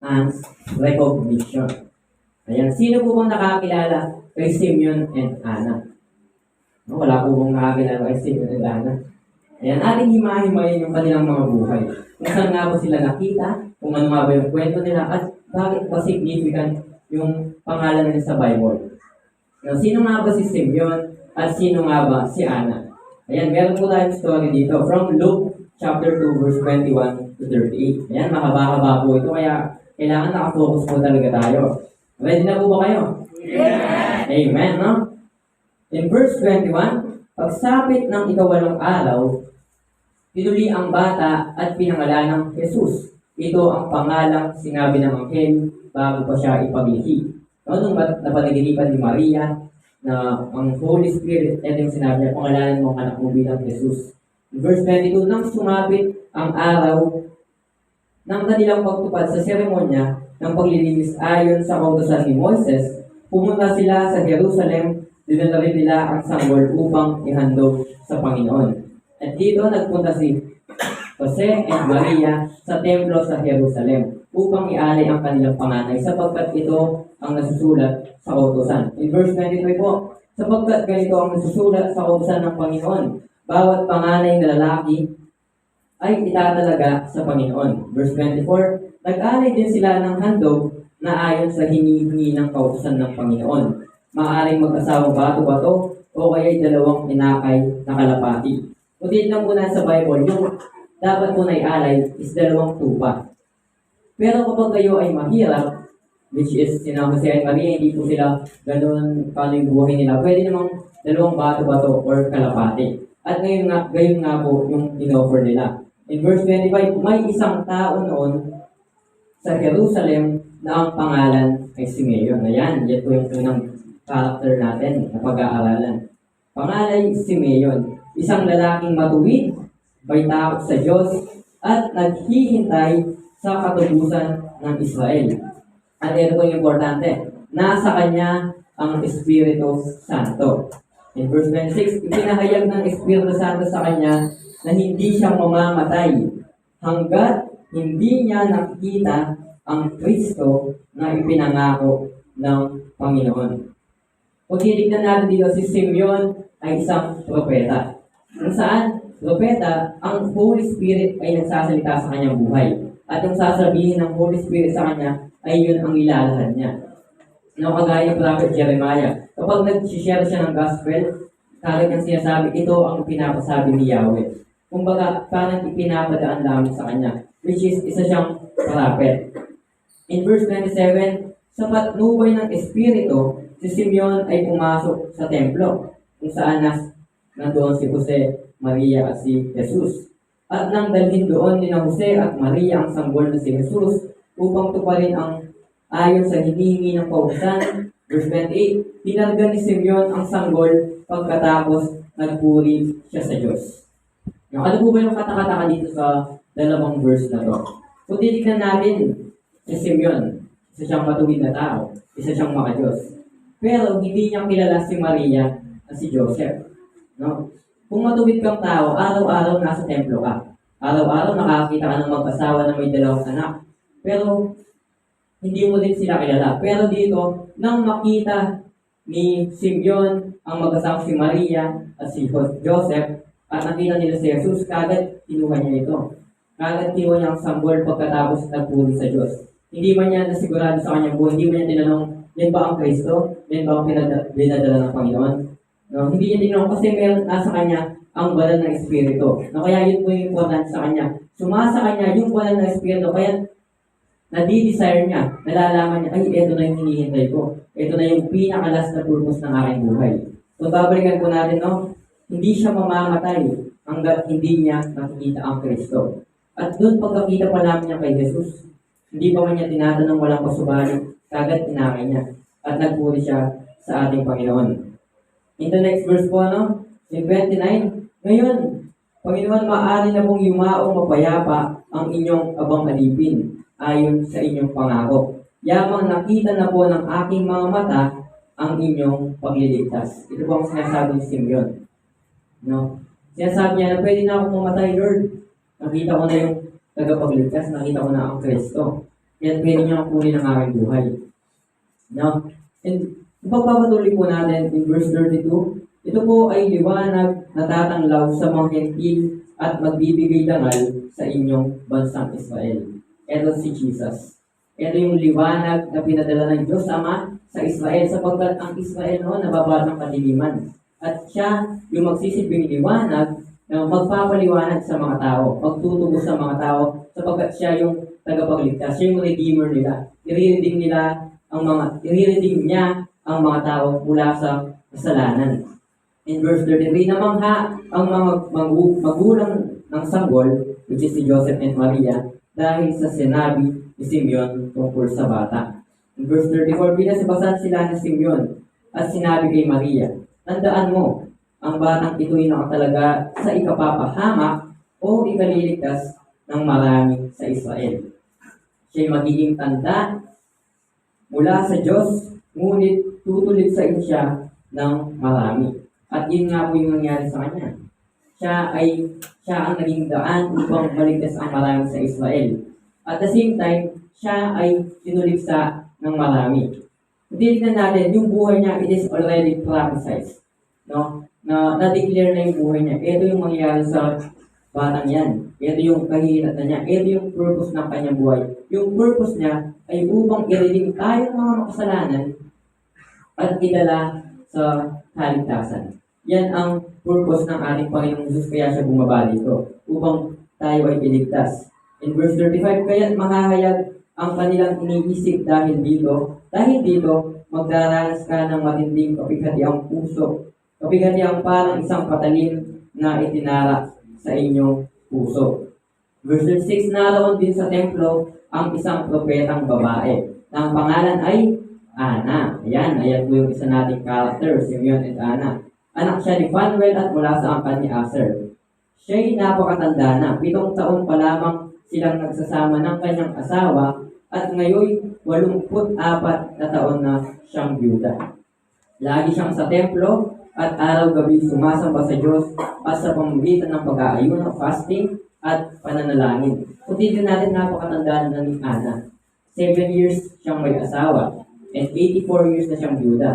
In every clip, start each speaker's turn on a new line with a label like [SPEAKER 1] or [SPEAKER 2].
[SPEAKER 1] and recognition. Ayan, sino po bang nakakilala kay Simeon and Anna? No, wala po bang nakakilala kay Simeon and Anna? Ayan, ating himahimayin yung kanilang mga buhay. Kung saan nga ba sila nakita, kung ano nga ba yung kwento nila, at bakit ba significant yung pangalan nila sa Bible. Now, sino nga ba si Simeon at sino nga ba si Anna? Ayan, meron po tayong story dito from Luke chapter 2 verse 21 to 38. Ayan, mahaba-haba po ito, kaya kailangan nakafocus po talaga tayo. Ready na po ba kayo? Yeah. Amen, no? In verse 21, pagsapit ng ikawalong araw, pinuli ang bata at pinangalan ng Jesus. Ito ang pangalang sinabi ng anghel bago pa siya ipaglihi. No, nung napanaginipan ni Maria na ang Holy Spirit, ito yung sinabi niya, pangalanan mo ang anak mo bilang Jesus. In verse 22, nang sumapit ang araw ng kanilang pagtupad sa seremonya ng paglilinis ayon sa kautusan ni Moises, pumunta sila sa Jerusalem, dinala rin nila ang sanggol upang ihandog sa Panginoon. At dito nagpunta si Jose and Maria sa templo sa Jerusalem upang ialay ang kanilang panganay sapagkat ito ang nasusulat sa kautusan. In verse 23 po, sapagkat ganito ang nasusulat sa kautusan ng Panginoon, bawat panganay na lalaki ay itatalaga sa Panginoon. Verse 24, nag-alay din sila ng handog na ayon sa hinihingi ng kautusan ng Panginoon. Maaaring mag-asawang bato-bato o kaya'y dalawang inakay na kalapati. Kung titignan po na sa Bible, yung dapat po na ialay is dalawang tupa. Pero kapag kayo ay mahirap, which is sinama si Maria, hindi po sila ganun paano yung buhay nila, pwede namang dalawang bato-bato or kalapati. At gayon nga po yung in-offer nila. In verse 25, may isang tao noon sa Jerusalem na ang pangalan ay Simeon. Ayan, yan po yung unang character natin na pag-aaralan. Pangalan Simeon, isang lalaking matuwid, may takot sa Diyos, at naghihintay sa katubusan ng Israel. At ito po yung importante, nasa kanya ang Espiritu Santo. In verse 26, ipinahayag ng Espiritu Santo sa kanya na hindi siya mamamatay hanggat hindi niya nakita ang Kristo na ipinangako ng Panginoon. Kung titignan natin dito, si Simeon ay isang propeta. Kung saan, propeta, ang Holy Spirit ay nagsasalita sa kanyang buhay. At yung sasabihin ng Holy Spirit sa kanya ay yun ang ilalahad niya. No, kagaya ng Prophet Jeremiah. Kapag nag-share siya ng gospel, kagad niyang sinasabi, ito ang pinapasabi ni Yahweh. Kumbaga, parang ipinapadaan lamang sa kanya, which is isa siyang prophet. In verse 27, sa patnubay ng Espiritu, si Simeon ay pumasok sa templo, kung saan nandoon si Jose, Maria at si Jesus. At nang dalhin doon ni Jose at Maria ang sanggol na si Jesus upang tuparin ang ayon sa hinihingi ng kautusan. Verse 28, tinarga ni Simeon ang sanggol pagkatapos nagpuri siya sa Diyos. Now, ano po ba yung katakataka dito sa dalawang verse na to? Kung titignan natin si Simeon, isa siyang matuwid na tao, isa siyang makadiyos. Pero hindi niya kilala si Maria at si Joseph. No? Kung matuwid kang tao, araw-araw nasa templo ka. Araw-araw nakakita ka ng mag-asawa na may dalawang anak. Pero hindi mo din sila kilala. Pero dito, nang makita ni Simeon ang mag-asawa si Maria at si Joseph, at nakita nila si Jesus, kagad kinuha niya ito. Kagad kinuha niya ang sanggol pagkatapos nagpuri sa Diyos. Hindi man niya nasigurado sa kanyang buhay, hindi man niya tinanong, yan ba ang Kristo? Yan ba ang pinadala ng Panginoon? No, hindi niya tinanong kasi meron nasa kanya ang banal ng Espiritu. No, kaya yun po yung important sa kanya. Sumasa kanya yung banal ng Espiritu, kaya nadi-desire niya, nalalaman niya, ay, ito na yung hinihintay ko. Ito na yung pinakalas na purpose ng aking buhay. So, babalikan po natin, no? Hindi siya mamamatay hanggat hindi niya nakikita ang Kristo. At doon pagkakita pa namin niya kay Jesus, hindi pa man niya tinatanong walang pasubali, kagad tinakay niya. At nagpuri siya sa ating Panginoon. In the next verse po, no? In 29, ngayon, Panginoon, maaari na pong yumaong mapayapa ang inyong abang alipin ayon sa inyong pangako. Yamang nakita na po ng aking mga mata ang inyong pagliligtas. Ito po ang sinasabi ni Simeon. No? Sinasabi niya na pwede na akong mamatay, Lord. Nakita ko na yung tagapagligtas, nakita ko na ang Kristo. Kaya pwede niyo kunin ang aking buhay. No? And ipagpapatuloy po natin in verse 32, ito po ay liwanag na tatanglaw sa mga hentil at magbibigay dangal sa inyong bansang Israel. Ito si Jesus. Ito yung liwanag na pinadala ng Diyos Ama sa Israel sapagkat ang Israel noon nababad ng kadiliman. At siya yung magsisilbing liwanag na magpapaliwanag sa mga tao, magtutubos sa mga tao sapagkat siya yung tagapagligtas, siya yung redeemer nila. Iriridig niya ang mga tao mula sa kasalanan. In verse 33, namangha ang mga magulang ng sanggol, which is si Joseph and Maria, dahil sa sinabi ni Simeon tungkol sa bata. In verse 34, binasabasan sila ni Simeon at sinabi kay Maria, tandaan mo, ang batang ito'y nakatalaga sa ikapapahamak o ikaliligtas ng marami sa Israel. Siya'y magiging tanda mula sa Diyos, ngunit tutulid sa siya ng marami. At yun nga po yung nangyari sa kanya. Siya ang naging daan upang maligtas ang marami sa Israel. At the same time, siya ay sinuligsa ng marami. Titignan natin, yung buhay niya, it is already prophesied. No? Na-declare na yung buhay niya. Ito yung mangyayari sa batang yan. Ito yung kahinatan niya. Ito yung purpose ng kanyang buhay. Yung purpose niya ay upang irinig tayo mga makasalanan at idala sa kaligtasan. Yan ang purpose ng ating Panginoong Jesus, kaya siya bumaba dito, upang tayo ay iligtas. In verse 35, kaya't mahahayag ang kanilang iniisip dahil dito, magdaranas ka ng matinding kapighatiang puso, kapighatiang parang isang patalim na itinara sa inyong puso. Verse 36, naroon din sa templo ang isang propetang babae, na ang pangalan ay Ana. Ayan po yung isa nating character, Simeon and Ana. Anak siya ni Phanuel at mula sa angkan ni Aser. Siya'y napakatanda na, 7 taon pa lamang silang nagsasama ng kanyang asawa at ngayon 84 na taon na siyang byuda. Lagi siyang sa templo at araw-gabi sumasamba sa Diyos at sa pamamagitan ng pag-aayuno, fasting at pananalangin. Kung tignan natin, napakatanda na ni Ana. 7 years siyang may asawa and 84 years na siyang byuda.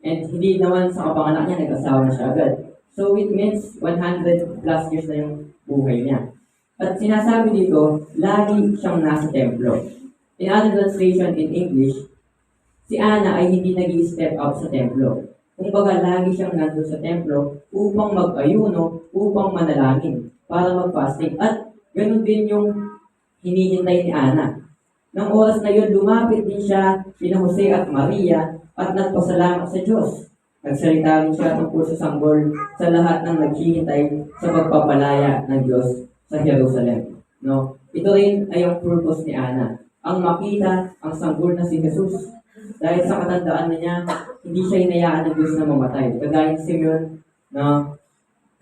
[SPEAKER 1] And hindi naman sa kapanganak niya, nag-asawa na siya agad. So it means 100 plus years na yung buhay niya. At sinasabi dito, lagi siyang nasa templo. In other translation in English, si Ana ay hindi nag-i-step out sa templo. Kumbaga, lagi siyang nandun sa templo upang mag-ayuno, upang manalangin, para mag-fasting. At ganun din yung hinihintay ni Ana. Nang oras na yun, lumapit din siya sina Jose at Maria at nagpasalamat sa Diyos. Nagsalita rin siya tungkol sa sanggol sa lahat ng naghihintay sa pagpapalaya ng Diyos sa Jerusalem. No? Ito rin ay ang purpose ni Ana. Ang makita ang sanggol na si Jesus. Dahil sa katandaan na niya, hindi siya hinayaan ng Diyos na mamatay. Kagaya ni Simeon na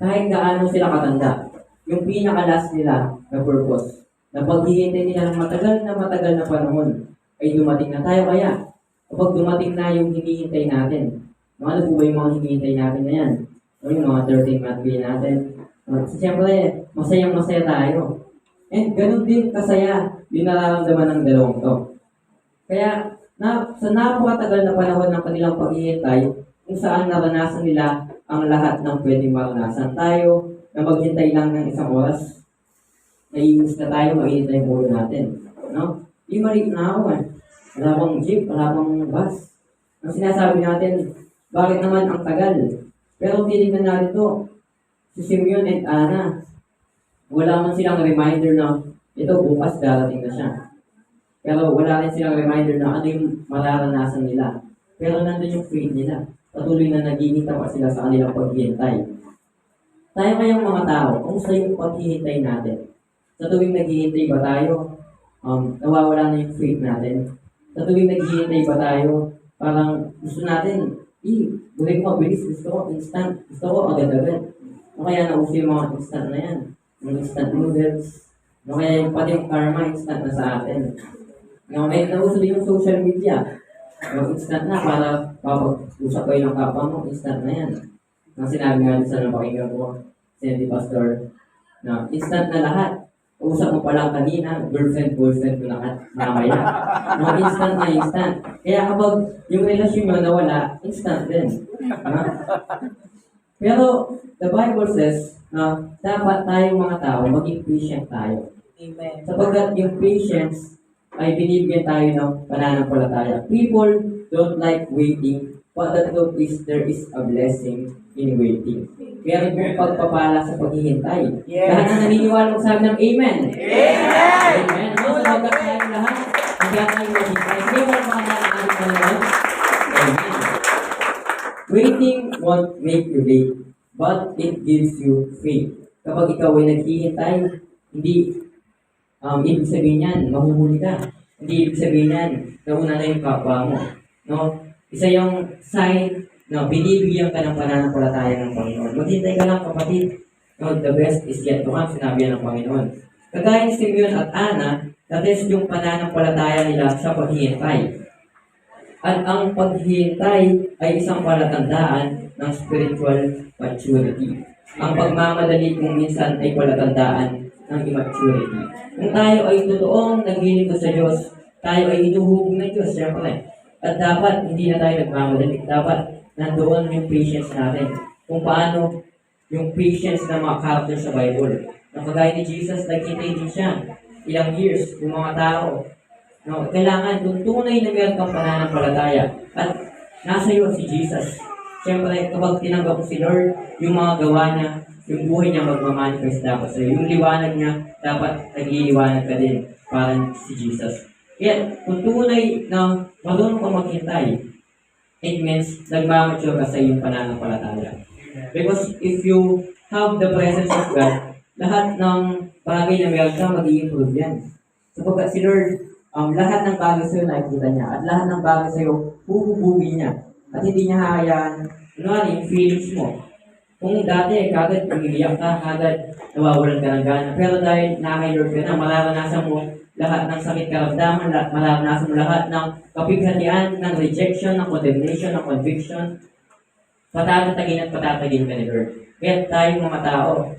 [SPEAKER 1] kahit gaano sila katanda, yung pinaka-last nila na purpose, na paghihintay nila ng matagal na panahon, ay dumating na tayo kaya. Kapag dumating na yung hinihintay natin, ano po ba yung mga hinihintay natin na yan? O yung mga 13-month pay natin. Siyempre, masayang-masaya tayo. And ganun din kasaya yung nararamdaman ng dalawang to. Kaya, sa napakatagal na panahon ng kanilang paghihintay, kung saan naranasan nila ang lahat ng pwedeng maranasan tayo, na maghintay lang ng isang oras, naiinis na tayo, mainit na yung ulo natin. No? Yung maliit na ako wala pang jeep, wala pang bus. Ang sinasabi natin, bakit naman ang tagal? Pero tinignan natin to, si Simeon and Ana, wala man silang reminder na ito bukas darating na siya. Pero wala rin silang reminder na ano yung mararanasan nila. Pero nandun yung faith nila. Patuloy na naghihintay pa sila sa kanilang paghihintay. Tayo kayang mga tao, kung sa yung paghihintay natin, sa tuwing naghihintay ba tayo, nawawala na yung faith natin. Sa tuwing naghihintay ba tayo, parang gusto natin, buhay ko mabilis, gusto ko instant, gusto ko agad-agad. O kaya nauso yung mga instant na yan. Yung instant noodles. O kaya yung pati yung karma, instant na sa atin. May nauso din yung social media. Yung instant na para papag-usap kayo ng kapwa mo, instant na yan. Ang sinabi nga sa napakinggan ko, si Pastor, na instant na lahat. O usap mo pa lang kanina, boyfriend ko na mamaya. No, instant na instant. Kaya kapag yung relasyon mo nawala, instant din. No? Pero the Bible says na dapat tayong mga tao maging patient tayo.
[SPEAKER 2] Amen.
[SPEAKER 1] Sapagkat yung patience ay binibigyan tayo ng pananampalataya. People don't like waiting, but the truth is there is a blessing in waiting. Meron pong pagpapala sa paghihintay.
[SPEAKER 2] Yes.
[SPEAKER 1] Lahat na naniniwala ko sabi ng Amen.
[SPEAKER 2] Amen!
[SPEAKER 1] Amen. Ano sapagkat tayong lahat, hanggang tayo maghintay. Hindi mo makakala ng ating Panginoon. Amen. Waiting won't make you late, but it gives you faith. Kapag ikaw ay naghihintay, hindi ibig sabihin yan, mahuhuli ka. Hindi ibig sabihin yan, nauna na yung kapwa mo. No? Isa yung sign na binibigyan ka ng pananampalataya ng Panginoon. Maghintay ka lang, kapatid. No, the best is yet to come, sinabi yan ng Panginoon. Kagaya ni Simeon at Ana, that-is yung pananampalataya nila sa paghihintay. At ang paghihintay ay isang palatandaan ng spiritual maturity. Ang pagmamadali kung minsan ay palatandaan ng immaturity. Kung tayo ay totoong naglilingkod sa Diyos, tayo ay inuhubog ng Diyos, siyempre. At dapat hindi na tayo nagmamadali. Dapat nandoon yung patience natin. Kung paano yung patience ng mga character sa Bible. Nakagaya ni Jesus, nagkintay din siya. Ilang years, yung mga tao. No, kailangan kung tunay na meron kang pananampalataya at nasa iyo si Jesus. Siyempre, kapag tinanggap ko si Lord, yung mga gawa niya, yung buhay niya magmamanifest dapat sa'yo. Yung liwanag niya, dapat nagliliwanag ka din parang si Jesus. Kaya, kung tunay na marunong ka maghintay, it means nagmamature ka sa iyong pananampalataya. Because if you have the presence of God, lahat ng bagay na meron ka, mag-i-improve yan. Sapagkat si Lord, lahat ng bagay sa'yo nakikita niya at lahat ng bagay sa'yo hubugin niya at hindi niya hayaan yung feelings mo. Kung dati kagad umiiyak ka, kagad nawawalan ka ng gana, pero dahil nakay-Lord ka na, mararanasan mo lahat ng sakit karamdaman, mararanasan mo lahat ng kapighatian, ng rejection, ng condemnation, ng conviction, patatagin at patatagin ka ni Lord. Kaya tayong mga tao,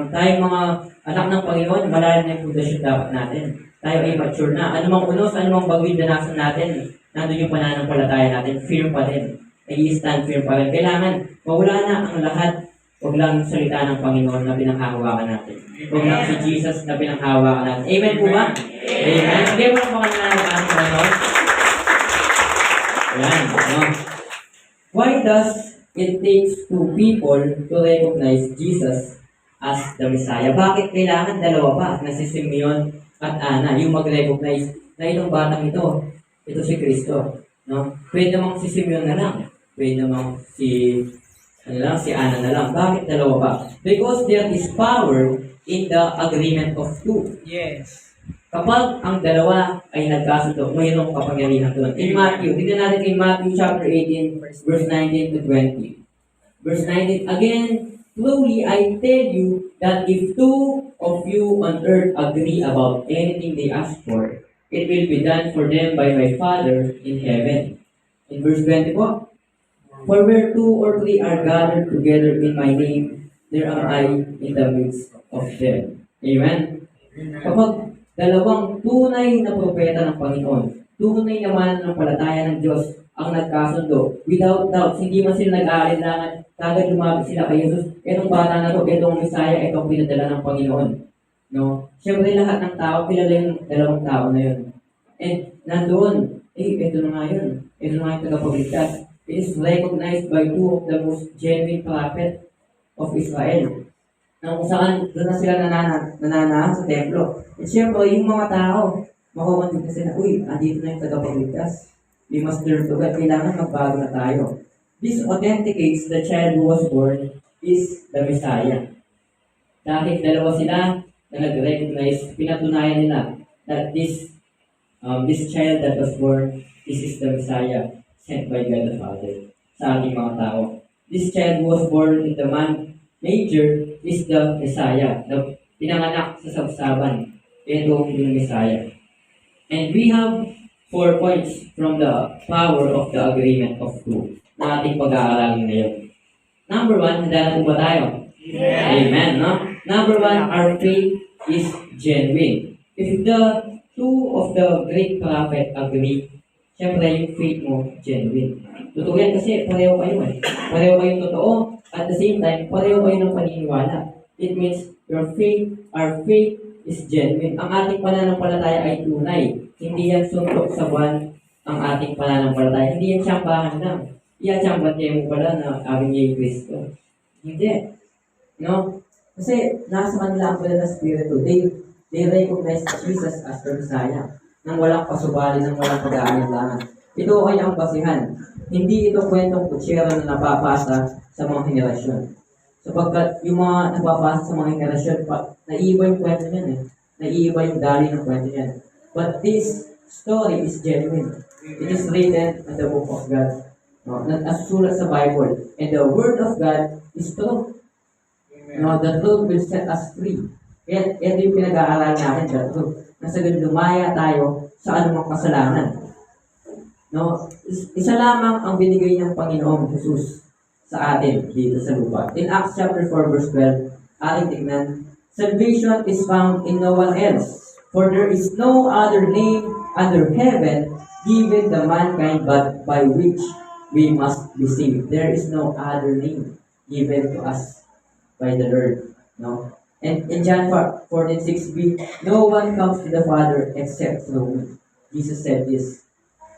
[SPEAKER 1] tayong mga anak ng Panginoon, malalim na yung pundasyon dapat natin. Tayo ay mature na. Anumang unos, anumang bagay danasan natin, nandun yung pananampalataya natin, firm pa din. Nag-i-stand firm pa rin. Kailangan, mawala na ang lahat. Huwag lang yung salita ng Panginoon na pinanghahawakan natin. Huwag lang si Jesus na pinanghahawakan natin. Amen po ba? Amen. Sige mo lang mga nananawagan sa Panginoon. Ayan. Why does it takes two people to recognize Jesus as the Messiah? Bakit kailangan dalawa pa na si Simeon at Ana yung mag-recognize na itong batang ito si Kristo? No? Pwede namang si Simeon na lang. Pwede namang si Ana na lang. Bakit dalawa ba? Because there is power in the agreement of two.
[SPEAKER 2] Yes.
[SPEAKER 1] Kapag ang dalawa ay nagkasundo, mayroong kapangyarihan doon. In Matthew, tignan natin in Matthew chapter 18, verse 19 to 20. Verse 19, again, truly I tell you that if two of you on earth agree about anything they ask for, it will be done for them by my Father in heaven. In verse 20 po, for where two or three are gathered together in my name, there am I in the midst of them. Amen? Kapag dalawang tunay na propeta ng Panginoon, tunay naman ng palataya ng Diyos ang nagkasundo, without doubt, hindi man sila nag-aalinlangan, kagad lumapit sila kay Jesus, etong bata na to, etong Messiah, etong pinadala ng Panginoon. No? Siyempre lahat ng tao, kilala yung dalawang tao na yun. And nandoon, ito na nga yun. Ito na nga yung tagapagligtas. It is recognized by two of the most genuine prophet of Israel. Na kung saan, doon na sila nananahan sa templo. At siyempre, yung mga tao, makukondig na sila, uy, andito na yung tagapagligtas. We must learn to God. Kailangan magbago na tayo. This authenticates the child who was born is the Messiah. Dahil dalawa sila na nag-recognize, pinatunayan nila that this child that was born, this is the Messiah sent by God the Father sa ating mga tao. This child who was born in the manger is the Messiah, na pinanganak sa sabsaban. Ito yung Messiah. And we have 4 points from the power of the agreement of two na ating pag-aaralin ngayon. Number 1, handa na po ba tayo?
[SPEAKER 2] Yes.
[SPEAKER 1] Amen, no? Number 1, our faith is genuine. If the two of the great prophet agree, syempre yung faith mo, genuine. Totoo yan kasi pareho kayo eh. Pareho kayong totoo. At the same time, pareho kayo ng paniniwala. It means our faith is genuine. Ang ating pananampalataya ay tunay. Hindi yan suntok sa buwan ang ating pananampalataya. Hindi yan tsambahan lang. Iyan tsambahan mo pala na aming yung Kristo. Hindi. No? Kasi nasa kanila ang pala ng Espiritu. They recognize Jesus as the Messiah. Nang walang pasubali, nang walang pag-aalinlangan. Ito ay ang basihan. Hindi ito kwentong kutsera na napapasa sa mga henerasyon. Sapagkat yung mga napapasa sa mga henerasyon, naiiba yung kwento niyan eh. Naiiba yung dali ng kwento niyan. But this story is genuine. It is written in the book of God. No, nasusulat sa Bible. And the word of God is true. No, the truth will set us free. Kaya ito yung pinag-aaralan natin, the truth. Nasa lumaya tayo sa anumang kasalanan. No, isa lamang ang binigay ng Panginoong Jesus sa atin dito sa lupa. In Acts chapter 4 verse 12, ating tignan, salvation is found in no one else, for there is no other name under heaven given the mankind but by which we must be saved. There is no other name given to us by the Lord. No? And in John 14:6b, no one comes to the Father except through me. Jesus said this.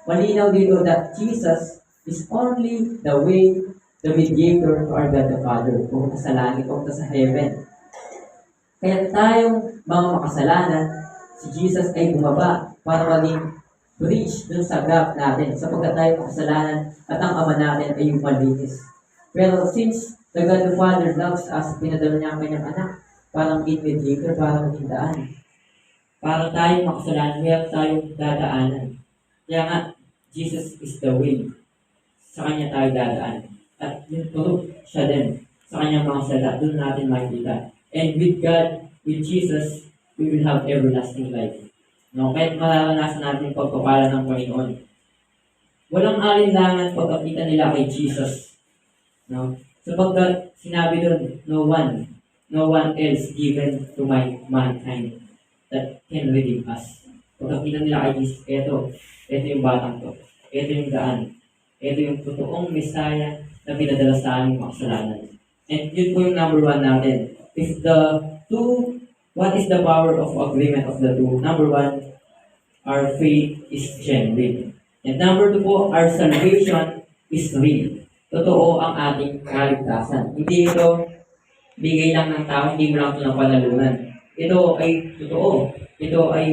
[SPEAKER 1] Malinaw dito that Jesus is only the way, the mediator to our God the Father. Pumunta sa langit, pumunta sa heaven. Kaya tayong mga makasalanan, si Jesus ay bumaba para maging bridge dun sa gap natin. Sapagkat tayo makasalanan at ang Ama natin ay yung malinis. Pero since the God the Father loves us, pinadala niya ang kanyang anak para maging mediator, para maging daan. Para tayong makasalanan, meron tayong dadaanan. Kaya nga, Jesus is the way. Sa Kanya tayo dadaan. At yung tulog siya din. Sa Kanyang mga salita, doon natin makikita. And with God, with Jesus, we will have everlasting life. No? Kahit mararanasan natin yung pagpapala ng Panginoon. Walang alinlangan pagkakita nila kay Jesus. No? Sapagkat sinabi doon, no one else given to mankind that can redeem us. Pagkakita nila kay Jesus, ito yung batang to. Ito yung daan. Ito yung totoong Messiah na pinadala sa aming makasalanan. And yun po yung number 1 natin. If the two, what is the power of agreement of the two? Number 1, our faith is genuine. And number 2 po, our salvation is real. Totoo ang ating kaligtasan. Hindi ito bigay lang ng tao, hindi mo lang ito napanalunan. Ito ay totoo. Ito ay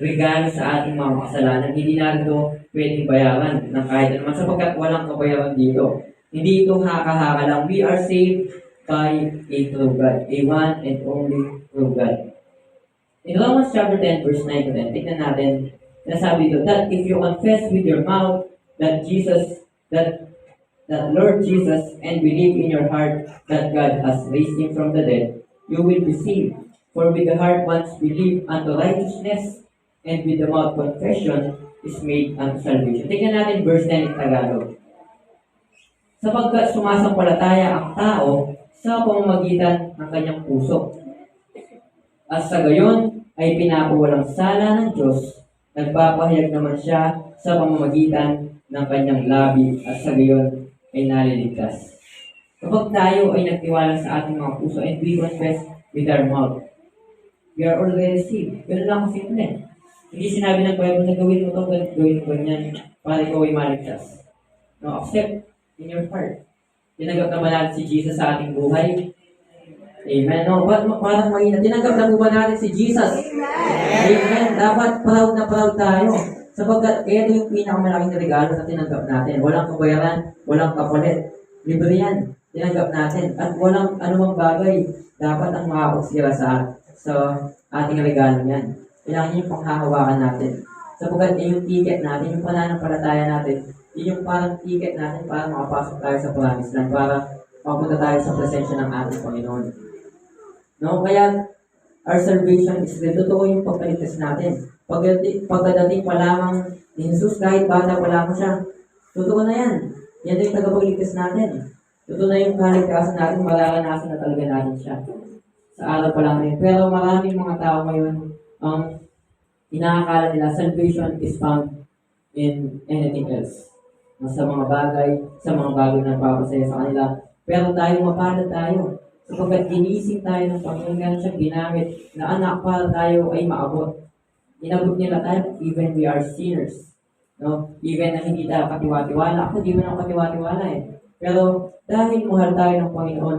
[SPEAKER 1] regalo sa ating mga kasalanan. Hindi na ito pwedeng bayaran ng kahit naman sapagkat walang kabayaran dito. Hindi ito haka-haka lang. We are saved by a true God. A one and only true God. In Romans chapter 10 verse 9 to 10, tignan natin, nasabi ito, that if you confess with your mouth that Lord Jesus and believe in your heart that God has raised Him from the dead, you will be saved. For with the heart one's believe unto righteousness, and with the mouth confession is made unto salvation. Tingnan natin verse 10 in Tagalog. Sapagkat sumasampalataya ang tao sa pamamagitan ng kanyang puso. At sa gayon ay pinapawalang sala ng Diyos, nagpapahayag naman siya sa pamamagitan ng kanyang labi at sa gayon ay naliligtas. Kapag tayo ay nagtiwala sa ating mga puso and we confess with our mouth, we are already saved. Ganun lang ang simple. Hindi sinabi ng Bible na gawin mo ito, gawin mo yan para ikaw ay maligtas. No, accept in your heart. Tinanggap naman natin si Jesus sa ating buhay. Amen. No, parang mahina. Tinanggap na po ba natin si Jesus? Amen. Dapat proud na proud tayo. Sapagkat ito yung pinakamalaking regalo na tinanggap natin. Walang kabayaran, walang kapalit. Libre yan. Tinanggap natin. At walang anumang bagay dapat ang makapagsira sa ating regalo yan. Kailangan yung panghahawakan natin. Sapagkat yung ticket natin, yung pananampalataya natin, yung parang ticket natin para makapasok tayo sa promised land, para mapunta tayo sa presensya ng ating Panginoon. No? Kaya, our salvation is real. Totoo yung pagkaligtas natin. Pagkadating pa lamang ni Jesus, kahit bata pa lamang siya, totoo na yan. Yan yung tagapagligtas natin. Totoo na yung kaligtasan natin, mararanasan na talaga natin siya. sa araw pa lang na yun. Pero maraming mga tao ngayon, ang inaakala nila salvation is found in anything else. Sa mga bagay na nagpapasaya sa kanila. Pero tayo, mapalad tayo. Sapagkat ginising tayo ng Panginoon, meron siyang ginamit na anak para tayo ay maabot. Inabot nila tayo, even we are sinners. No? Even na hindi tayo katiwa-tiwala. Ako, di mo na ako katiwa-tiwala eh. Pero dahil mahal tayo ng Panginoon,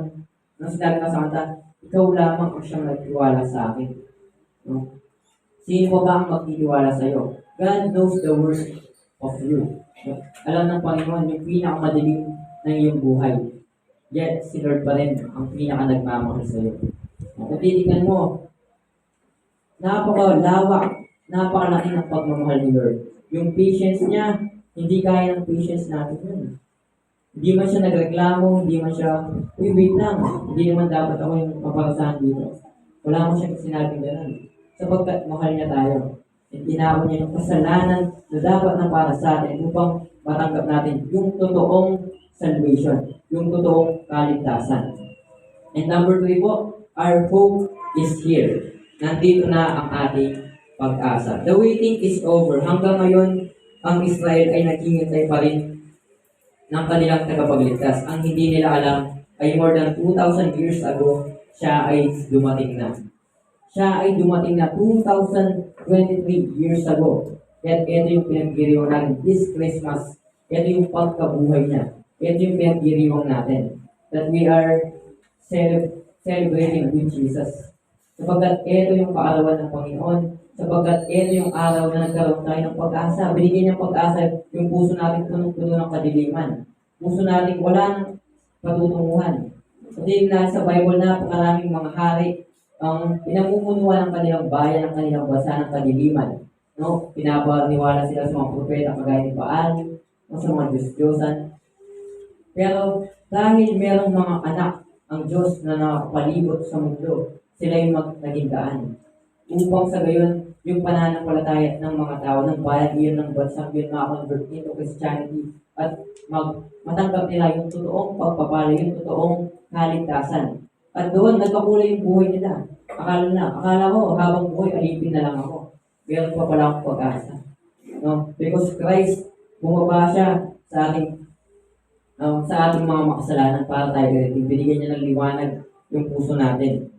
[SPEAKER 1] nang sinabi ka sa kanta, ikaw lamang ang siyang nagtiwala sa akin. No? Sino ba ang magtitiwala sa iyo? God knows the worst of you. No? Alam ng Panginoon yung pinakamadilim ng iyong buhay. Yet, si Lord pa rin ang pinaka-nagmamahal sa iyo. Kung titignan mo, napakalawak, napakalaki ng pagmamahal ni Lord. Yung patience niya, hindi kaya ng patience natin yun. Hindi man siya nagreklamo, hindi man siya, uy, wait lang, hindi naman dapat ako yung maparasahan dito. Wala mo siyang sinabing gano'n. Sapagkat mahal niya tayo. At tinawag niya yung kasalanan na dapat na para sa atin upang matanggap natin yung totoong salvation, yung totoong kaligtasan. And number 3 po, our hope is here. Nandito na ang ating pag-asa. The waiting is over. Hanggang ngayon, ang Israel ay naghihintay pa rin ng kanilang tagapagligtas. Ang hindi nila alam ay more than 2,000 years ago, siya ay dumating na. Siya ay dumating na 2023 years ago. At ito yung pinagdiriwang natin this Christmas. Ito yung pagkabuhay niya. Ito yung pinagdiriwang natin. That we are celebrating with Jesus. Sapagkat ito yung kaarawan ng Panginoon. Sapagkat ito yung araw na nagkaroon tayo ng pag-asa. Binigyan niyang pag-asa yung puso natin punong-puno ng kadiliman. Puso natin walang patutunguhan. Kasi sa Bible na maraming mga hari ang pinamumunuan ng kanilang bayan, ng kanilang bansa ng kadiliman. No? Pinapaniwala sila sa mga propeta kagaya ni Baal, o sa mga Diyos-Diyosan. Pero dahil merong mga anak ang Diyos na nakapalibot sa mundo, sila yung naging daan. Upang sa gayon, yung pananampalataya ng mga tao, ng bayan iyon, ng bansa iyon, makakonvert into Christianity at matanggap nila yung totoong pagpapala, yung totoong kaligtasan. At doon, nagpakulay yung buhay nila. Akala ko, habang buhay, alipin na lang ako. Meron pa pala akong pag-asa. No? Because Christ, bumaba siya sa ating mga makasalanan para tayo ganito. Binigyan niya ng liwanag yung puso natin.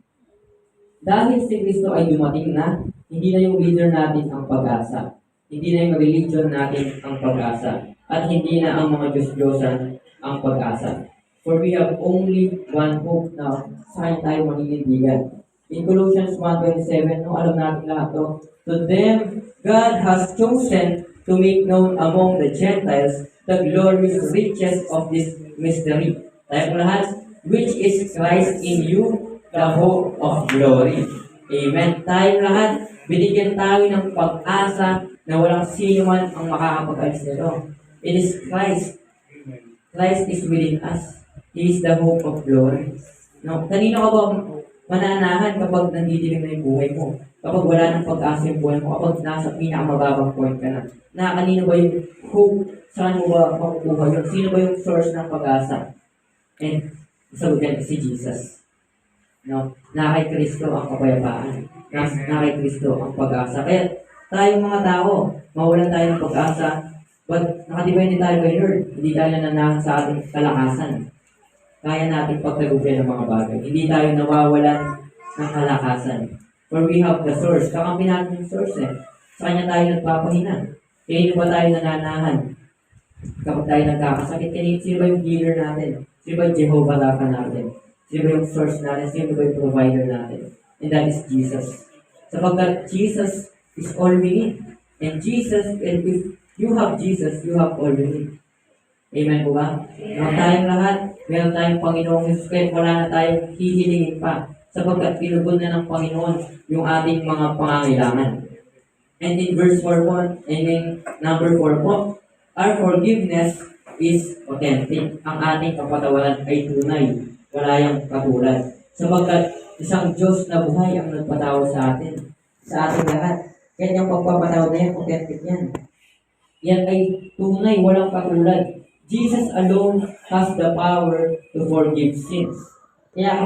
[SPEAKER 1] Dahil si Kristo ay dumating na, hindi na yung leader natin ang pag-asa. Hindi na yung religion natin ang pag-asa. At hindi na ang mga Diyos-Diyosan ang pag-asa. For we have only one hope na sa kanya tayo maninindigan. In Colossians 1:27, no, alam natin lahat to. To them, God has chosen to make known among the Gentiles the glorious riches of this mystery. Tayo po lahat, which is Christ in you, the hope of glory. Amen. Tayo lahat, binigyan tayo ng pag-asa na walang sino man ang makakapag-alis nito. It is Christ. Christ is within us. He is the hope of glory. No? Kanino ka ba mananahan kapag nandidilim na yung buhay mo? Kapag wala ng pag-asa yung buhay mo? Kapag nasa pinakamababang point ka na? Na kanino ba yung hope? Saan mo ba makukuha yun? Sino ba yung source ng pag-asa? And sagutin si Jesus. No? Na kay Kristo ang kapayapaan. Na kay Kristo ang pag-asa. Kaya tayong mga tao, mawalan tayo ng pag-asa, but nakadepende tayo kay Lord. Hindi tayo nananahan sa ating kalakasan. Kaya natin pagtagumpay ng mga bagay. Hindi tayo nawawalan ng kalakasan. For we have the source. Kakampi natin yung source eh. Sa kanya tayo nagpapahina. Kaya ba tayo nananahan? Kapag tayo nagkakasakit, sino ba yung healer natin? Sino ba yung Jehovah Rapha natin? Sino ba yung source natin? Sino ba yung provider natin? And that is Jesus. Sapagkat Jesus is all we need. And if you have Jesus, you have all we need. Amen po ba? Meron tayong lahat. Meron tayong Panginoong Jesus. Kaya wala na tayong hihilingin pa. Sapagkat pinugod na ng Panginoon yung ating mga pangangailangan. And in verse 4 po, number 4 po, our forgiveness is authentic. Ang ating kapatawaran ay tunay. Wala yung katulad. Sapagkat isang Diyos na buhay ang nagpatawad sa atin. Sa ating lahat. Kaya yung pagpapatawad na yan, authentic yan. Yan ay tunay, walang katulad. Jesus alone has the power to forgive sins. Kaya